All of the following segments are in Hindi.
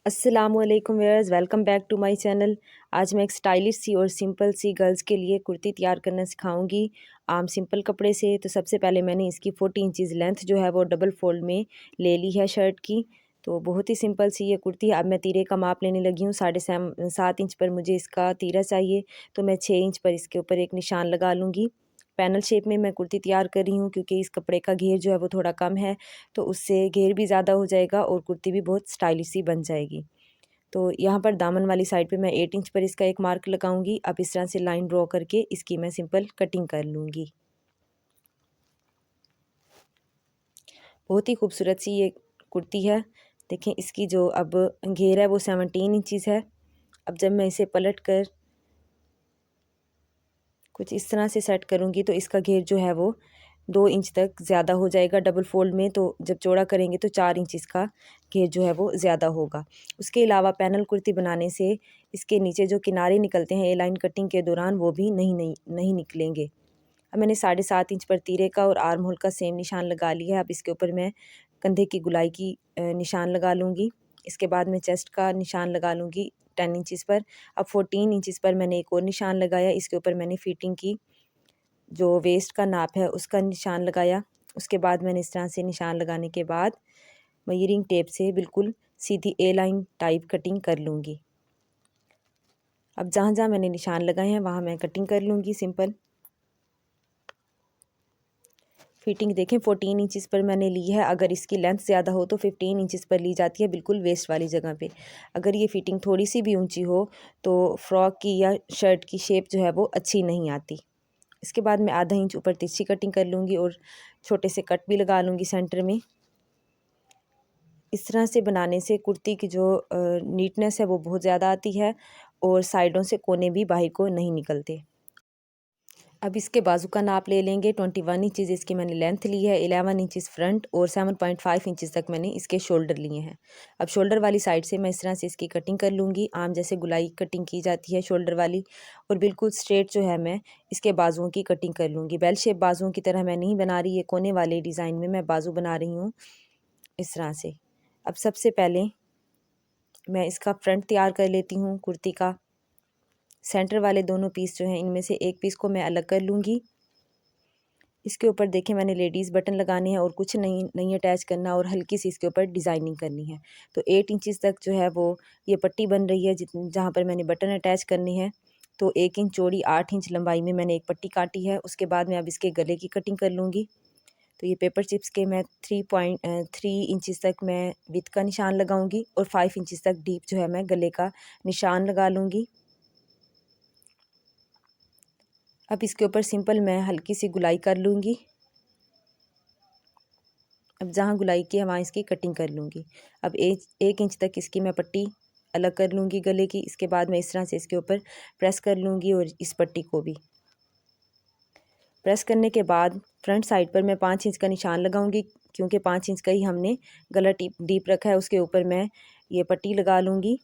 अस्सलामुअलैकुम viewers, welcome back to my channel. आज मैं एक स्टाइलिश सी और सिंपल सी गर्ल्स के लिए कुर्ती तैयार करना सिखाऊंगी आम सिंपल कपड़े से। तो सबसे पहले मैंने इसकी 40 इंचज़ लेंथ जो है वो डबल फोल्ड में ले ली है शर्ट की। तो बहुत ही सिंपल सी ये कुर्ती है। अब मैं तीरे का माप लेने लगी हूँ। 7.5 इंच पर मुझे इसका तीरा चाहिए, तो मैं 6 इंच पर इसके ऊपर एक निशान लगा लूँगी। पैनल शेप में मैं कुर्ती तैयार कर रही हूँ क्योंकि इस कपड़े का घेर जो है वो थोड़ा कम है, तो उससे घेर भी ज़्यादा हो जाएगा और कुर्ती भी बहुत स्टाइलिश सी बन जाएगी। तो यहाँ पर दामन वाली साइड पे मैं 8 इंच पर इसका एक मार्क लगाऊंगी। अब इस तरह से लाइन ड्रॉ करके इसकी मैं सिंपल कटिंग कर लूँगी। बहुत ही खूबसूरत सी ये कुर्ती है। देखें, इसकी जो अब घेर है वो 17 इंचज़ है। अब जब मैं इसे पलट कर कुछ इस तरह से सेट करूँगी तो इसका घेर जो है वो 2 इंच तक ज़्यादा हो जाएगा डबल फोल्ड में। तो जब चौड़ा करेंगे तो 4 इंच इसका घेर जो है वो ज़्यादा होगा। उसके अलावा पैनल कुर्ती बनाने से इसके नीचे जो किनारे निकलते हैं ए लाइन कटिंग के दौरान, वो भी नहीं निकलेंगे। अब मैंने 7.5 इंच पर तीरे का और आर्म होल का सेम निशान लगा लिया है। अब इसके ऊपर मैं कंधे की गुलाई की निशान लगा लूँगी। इसके बाद मैं चेस्ट का निशान लगा लूँगी 10 इंचज़ पर। अब 14 इंचज़ पर मैंने एक और निशान लगाया। इसके ऊपर मैंने फिटिंग की जो वेस्ट का नाप है उसका निशान लगाया। उसके बाद मैंने इस तरह से निशान लगाने के बाद मेजरिंग टेप से बिल्कुल सीधी ए लाइन टाइप कटिंग कर लूँगी। अब जहाँ जहाँ मैंने निशान लगाए हैं वहाँ मैं कटिंग कर लूँगी सिंपल। फिटिंग देखें, 14 इंचज़ पर मैंने ली है। अगर इसकी लेंथ ज़्यादा हो तो 15 इंचज़ पर ली जाती है, बिल्कुल वेस्ट वाली जगह पे। अगर ये फिटिंग थोड़ी सी भी ऊंची हो तो फ्रॉक की या शर्ट की शेप जो है वो अच्छी नहीं आती। इसके बाद मैं आधा इंच ऊपर तिरछी कटिंग कर लूँगी और छोटे से कट भी लगा लूँगी सेंटर में। इस तरह से बनाने से कुर्ती की जो नीटनेस है वो बहुत ज़्यादा आती है और साइडों से कोने भी बाहर को नहीं निकलते। अब इसके बाजू का नाप ले लेंगे। 21 इंचज़ इसकी मैंने लेंथ ली है, 11 इंचज़ फ्रंट और 7.5 इंचज़ तक मैंने इसके शोल्डर लिए हैं। अब शोल्डर वाली साइड से मैं इस तरह से इसकी कटिंग कर लूँगी, आम जैसे गुलाई कटिंग की जाती है शोल्डर वाली। और बिल्कुल स्ट्रेट जो है मैं इसके बाजुओं की कटिंग कर लूँगी। बेल शेप बाजुओं की तरह मैं नहीं बना रही, ये कोने वाले डिज़ाइन में मैं बाजू बना रही हूँ इस तरह से। अब सबसे पहले मैं इसका फ्रंट तैयार कर लेती हूँ कुर्ती का। सेंटर वाले दोनों पीस जो हैं इनमें से एक पीस को मैं अलग कर लूँगी। इसके ऊपर देखें, मैंने लेडीज़ बटन लगाने हैं और कुछ नहीं अटैच करना और हल्की सी इसके ऊपर डिज़ाइनिंग करनी है। तो 8 इंचज़ तक जो है वो ये पट्टी बन रही है जहाँ पर मैंने बटन अटैच करनी है। तो 1 इंच चौड़ी 8 इंच लंबाई में मैंने एक पट्टी काटी है। उसके बाद मैं अब इसके गले की कटिंग कर लूँगी। तो ये पेपर चिप्स के मैं 3 इंचज़ तक मैं विथ का निशान लगाऊंगी और 5 इंचज़ तक डीप जो है मैं गले का निशान लगा लूँगी। अब इसके ऊपर सिंपल मैं हल्की सी गुलाई कर लूँगी। अब जहाँ गुलाई की है वहाँ इसकी कटिंग कर लूँगी। अब 1 इंच तक इसकी मैं पट्टी अलग कर लूँगी गले की। इसके बाद मैं इस तरह से इसके ऊपर प्रेस कर लूँगी और इस पट्टी को भी प्रेस करने के बाद फ्रंट साइड पर मैं 5 इंच का निशान लगाऊंगी क्योंकि 5 इंच का ही हमने गला डीप रखा है। उसके ऊपर मैं ये पट्टी लगा लूँगी।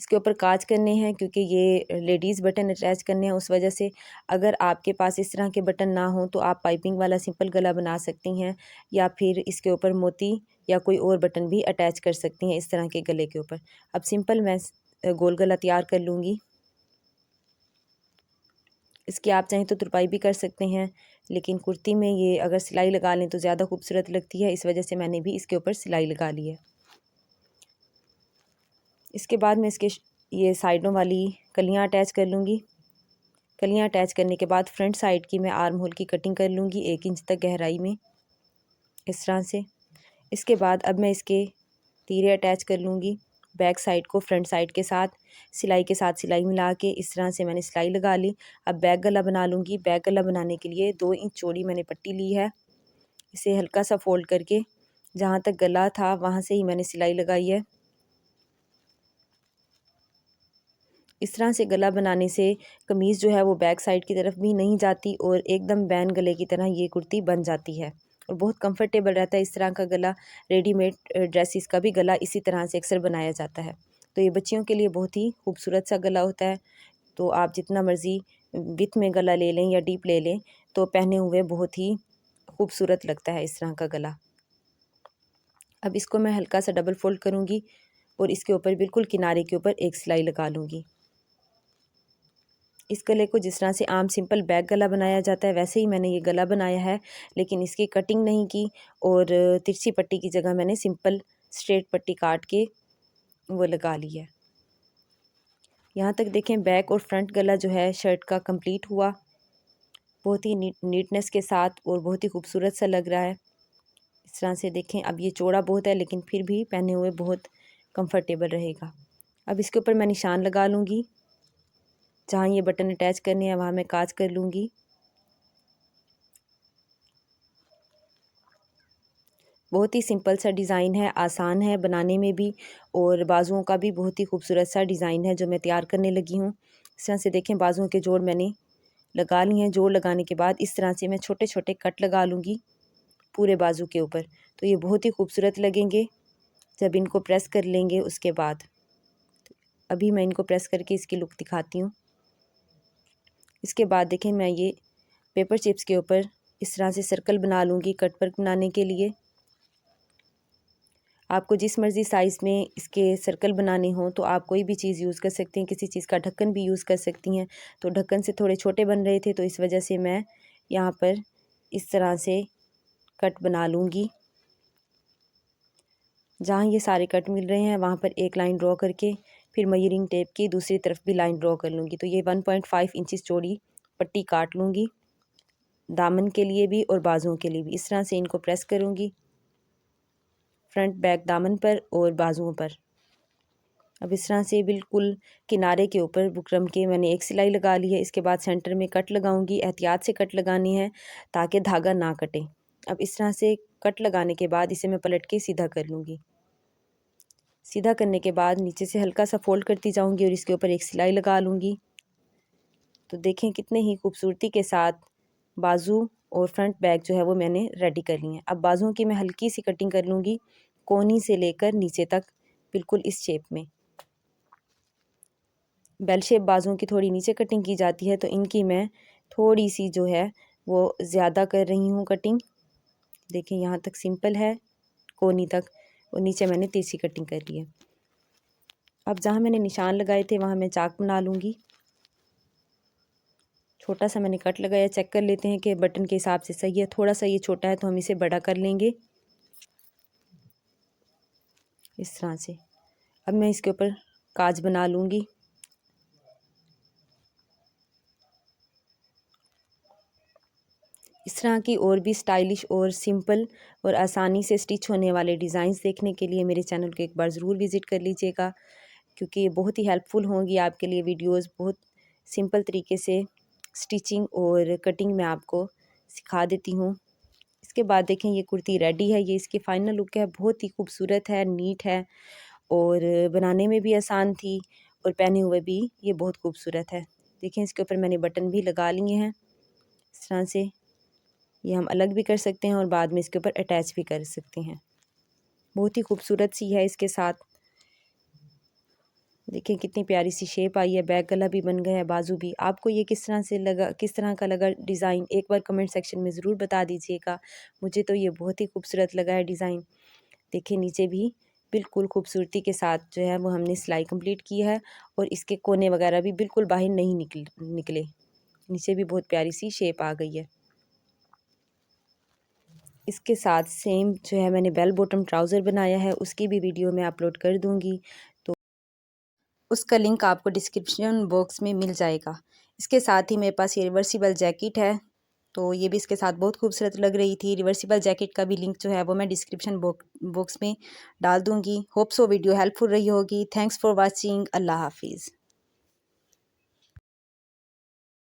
इसके ऊपर काज करने हैं क्योंकि ये लेडीज़ बटन अटैच करने हैं, उस वजह से अगर आपके पास इस तरह के बटन ना हो तो आप पाइपिंग वाला सिंपल गला बना सकती हैं या फिर इसके ऊपर मोती या कोई और बटन भी अटैच कर सकती हैं इस तरह के गले के ऊपर। अब सिंपल मैं गोल गला तैयार कर लूँगी। इसकी आप चाहें तो तुरपाई भी कर सकते हैं, लेकिन कुर्ती में ये अगर सिलाई लगा लें तो ज़्यादा खूबसूरत लगती है, इस वजह से मैंने भी इसके ऊपर सिलाई लगा ली है। इसके बाद मैं इसके ये साइडों वाली कलियां अटैच कर लूँगी। कलियां अटैच करने के बाद फ्रंट साइड की मैं आर्म होल की कटिंग कर लूँगी 1 इंच तक गहराई में इस तरह से। इसके बाद अब मैं इसके तीरे अटैच कर लूँगी। बैक साइड को फ्रंट साइड के साथ सिलाई मिला के इस तरह से मैंने सिलाई लगा ली। अब बैक गला बना लूँगी। बैक गला बनाने के लिए 2 इंच चौड़ी मैंने पट्टी ली है। इसे हल्का सा फोल्ड करके जहाँ तक गला था वहाँ से ही मैंने सिलाई लगाई है। इस तरह से गला बनाने से कमीज़ जो है वो बैक साइड की तरफ भी नहीं जाती और एकदम बैन गले की तरह ये कुर्ती बन जाती है और बहुत कंफर्टेबल रहता है इस तरह का गला। रेडीमेड ड्रेसेस का भी गला इसी तरह से अक्सर बनाया जाता है। तो ये बच्चियों के लिए बहुत ही खूबसूरत सा गला होता है। तो आप जितना मर्ज़ी विथ में गला ले लें या डीप ले लें तो पहने हुए बहुत ही खूबसूरत लगता है इस तरह का गला। अब इसको मैं हल्का सा डबल फोल्ड करूँगी और इसके ऊपर बिल्कुल किनारे के ऊपर एक सिलाई लगा लूँगी। इस गले को जिस तरह से आम सिंपल बैक गला बनाया जाता है वैसे ही मैंने ये गला बनाया है, लेकिन इसकी कटिंग नहीं की और तिरछी पट्टी की जगह मैंने सिंपल स्ट्रेट पट्टी काट के वो लगा ली है। यहाँ तक देखें बैक और फ्रंट गला जो है शर्ट का कंप्लीट हुआ, बहुत ही नीटनेस के साथ और बहुत ही खूबसूरत सा लग रहा है। इस तरह से देखें, अब ये चौड़ा बहुत है लेकिन फिर भी पहने हुए बहुत कंफर्टेबल रहेगा। अब इसके ऊपर मैं निशान लगा लूँगी, जहाँ ये बटन अटैच करने हैं वहाँ मैं काज कर लूँगी। बहुत ही सिंपल सा डिज़ाइन है, आसान है बनाने में भी और बाजुओं का भी बहुत ही खूबसूरत सा डिज़ाइन है जो मैं तैयार करने लगी हूँ। इस तरह से देखें बाजुओं के जोड़ मैंने लगा लिए हैं। जोड़ लगाने के बाद इस तरह से मैं छोटे छोटे कट लगा लूँगी पूरे बाजू के ऊपर, तो ये बहुत ही खूबसूरत लगेंगे जब इनको प्रेस कर लेंगे उसके बाद। अभी मैं इनको प्रेस करके इसकी लुक दिखाती हूँ। इसके बाद देखें मैं ये पेपर चिप्स के ऊपर इस तरह से सर्कल बना लूँगी कट वर्क बनाने के लिए। आपको जिस मर्ज़ी साइज़ में इसके सर्कल बनाने हों तो आप कोई भी चीज़ यूज़ कर सकती हैं, किसी चीज़ का ढक्कन भी यूज़ कर सकती हैं। तो ढक्कन से थोड़े छोटे बन रहे थे तो इस वजह से मैं यहाँ पर इस तरह से कट बना लूँगी। जहाँ ये सारे कट मिल रहे हैं वहाँ पर एक लाइन ड्रॉ करके फिर मेजरिंग टेप की दूसरी तरफ भी लाइन ड्रॉ कर लूँगी। तो ये 1.5 इंचज़ चौड़ी पट्टी काट लूँगी, दामन के लिए भी और बाजुओं के लिए भी। इस तरह से इनको प्रेस करूँगी फ्रंट बैक दामन पर और बाजुओं पर। अब इस तरह से बिल्कुल किनारे के ऊपर बुकरम के मैंने एक सिलाई लगा ली है। इसके बाद सेंटर में कट लगाऊंगी, एहतियात से कट लगानी है ताकि धागा ना कटे। अब इस तरह से कट लगाने के बाद इसे मैं पलट के सीधा कर लूँगी। सीधा करने के बाद नीचे से हल्का सा फोल्ड करती जाऊँगी और इसके ऊपर एक सिलाई लगा लूँगी। तो देखें कितने ही खूबसूरती के साथ बाजू और फ्रंट बैक जो है वो मैंने रेडी कर ली है। अब बाजुओं की मैं हल्की सी कटिंग कर लूँगी, कोनी से लेकर नीचे तक बिल्कुल इस शेप में। बेल शेप बाजुओं की थोड़ी नीचे कटिंग की जाती है, तो इनकी मैं थोड़ी सी जो है वो ज़्यादा कर रही हूँ कटिंग। देखें यहाँ तक सिंपल है कोनी तक और नीचे मैंने तिरछी कटिंग कर ली है। अब जहाँ मैंने निशान लगाए थे वहाँ मैं चाक बना लूँगी। छोटा सा मैंने कट लगाया, चेक कर लेते हैं कि बटन के हिसाब से सही है। थोड़ा सा ये छोटा है तो हम इसे बड़ा कर लेंगे इस तरह से। अब मैं इसके ऊपर काज बना लूँगी। इस तरह की और भी स्टाइलिश और सिंपल और आसानी से स्टिच होने वाले डिज़ाइंस देखने के लिए मेरे चैनल को एक बार ज़रूर विज़िट कर लीजिएगा, क्योंकि ये बहुत ही हेल्पफुल होंगी आपके लिए वीडियोस। बहुत सिंपल तरीके से स्टिचिंग और कटिंग मैं आपको सिखा देती हूँ। इसके बाद देखें ये कुर्ती रेडी है, ये इसकी फ़ाइनल लुक है। बहुत ही खूबसूरत है, नीट है और बनाने में भी आसान थी और पहने हुए भी ये बहुत खूबसूरत है। देखें इसके ऊपर मैंने बटन भी लगा लिए हैं। इस तरह से ये हम अलग भी कर सकते हैं और बाद में इसके ऊपर अटैच भी कर सकते हैं। बहुत ही खूबसूरत सी है इसके साथ। देखें कितनी प्यारी सी शेप आई है, बैक गला भी बन गया है, बाजू भी। आपको ये किस तरह से लगा, किस तरह का लगा डिज़ाइन, एक बार कमेंट सेक्शन में ज़रूर बता दीजिएगा। मुझे तो ये बहुत ही खूबसूरत लगा है डिज़ाइन। देखें नीचे भी बिल्कुल खूबसूरती के साथ जो है वो हमने सिलाई कंप्लीट की है और इसके कोने वगैरह भी बिल्कुल बाहर नहीं निकले। नीचे भी बहुत प्यारी सी शेप आ गई है। इसके साथ सेम जो है मैंने बेल बॉटम ट्राउज़र बनाया है, उसकी भी वीडियो मैं अपलोड कर दूँगी, तो उसका लिंक आपको डिस्क्रिप्शन बॉक्स में मिल जाएगा। इसके साथ ही मेरे पास ये रिवर्सिबल जैकेट है, तो ये भी इसके साथ बहुत खूबसूरत लग रही थी। रिवर्सिबल जैकेट का भी लिंक जो है वो मैं डिस्क्रिप्शन बॉक्स में डाल दूँगी। होप सो वीडियो हेल्पफुल रही होगी। Thanks for watching. अल्लाह हाफिज़।